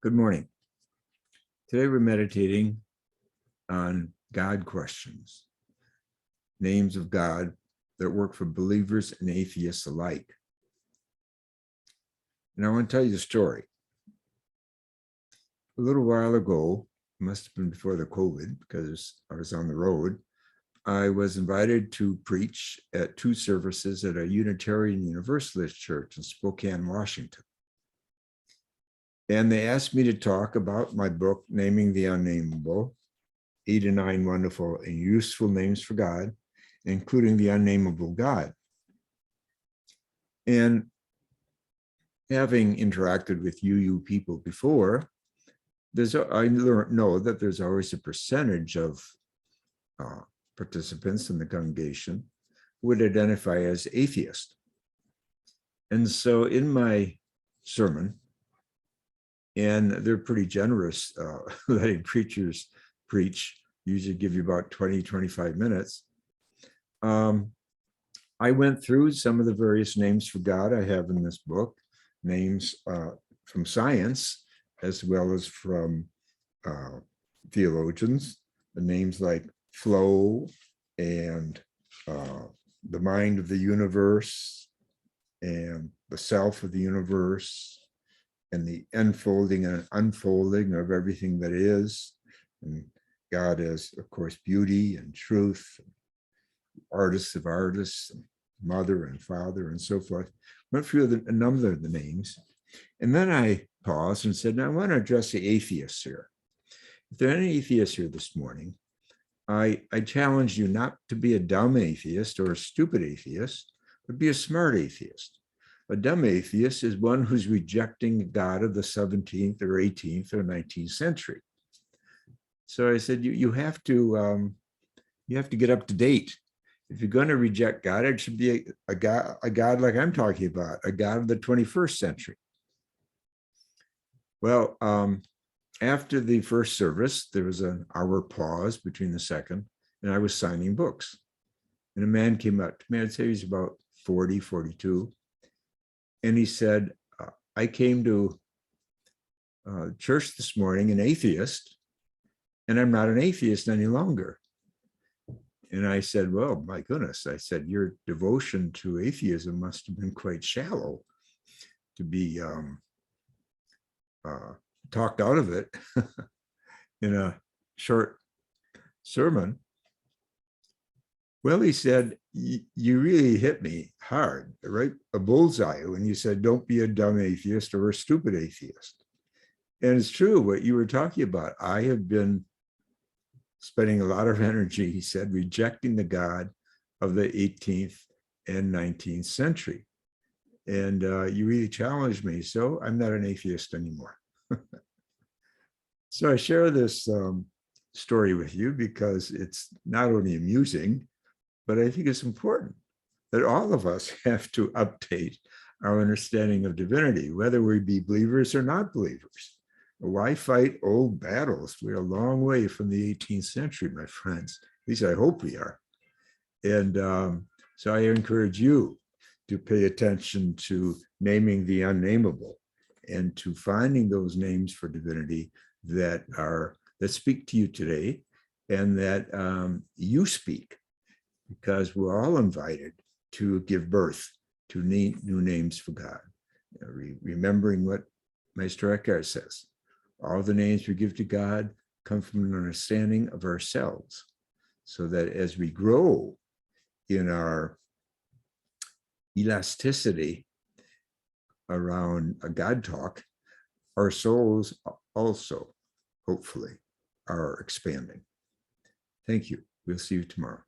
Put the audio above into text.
Good morning. Today we're meditating on God questions, names of God that work for believers and atheists alike. And I want to tell you the story. A little while ago, must have been before the COVID, because I was on the road, I was invited to preach at two services at a Unitarian Universalist church in Spokane, Washington. And they asked me to talk about my book, Naming the Unnameable, 8 to 9 wonderful and useful names for God, including the unnameable God. And having interacted with UU people before, I know that there's always a percentage of participants in the congregation who would identify as atheist. And so in my sermon, and they're pretty generous letting preachers preach, usually give you about 20, 25 minutes. I went through some of the various names for God I have in this book, names from science, as well as from theologians, the names like flow and the mind of the universe and the self of the universe, and the enfolding and unfolding of everything that is. And God is, of course, beauty and truth, artist of artists, and mother and father, and so forth. Went through a number of the names. And then I paused and said, now I want to address the atheists here. If there are any atheists here this morning, I challenge you not to be a dumb atheist or a stupid atheist, but be a smart atheist. A dumb atheist is one who's rejecting God of the 17th or 18th or 19th century. So I said, you have to get up to date. If you're going to reject God, it should be a God like I'm talking about, a God of the 21st century. Well, after the first service, there was an hour pause between the second, and I was signing books. And a man came up to me, I'd say he's about 40, 42. And he said, I came to church this morning, an atheist, and I'm not an atheist any longer. And I said, well, my goodness, I said, your devotion to atheism must have been quite shallow to be talked out of it in a short sermon. Well, he said, you really hit me hard, right? A bullseye when you said, don't be a dumb atheist or a stupid atheist. And it's true what you were talking about. I have been spending a lot of energy, he said, rejecting the God of the 18th and 19th century. And you really challenged me. So I'm not an atheist anymore. So I share this story with you because it's not only amusing, but I think it's important that all of us have to update our understanding of divinity, whether we be believers or not believers. Why fight old battles? We're a long way from the 18th century, my friends. At least I hope we are. And so I encourage you to pay attention to naming the unnameable and to finding those names for divinity that speak to you today and that you speak, because we're all invited to give birth to new names for God. Remembering what Meister Eckhart says, all the names we give to God come from an understanding of ourselves, so that as we grow in our elasticity around a God talk, our souls also, hopefully, are expanding. Thank you. We'll see you tomorrow.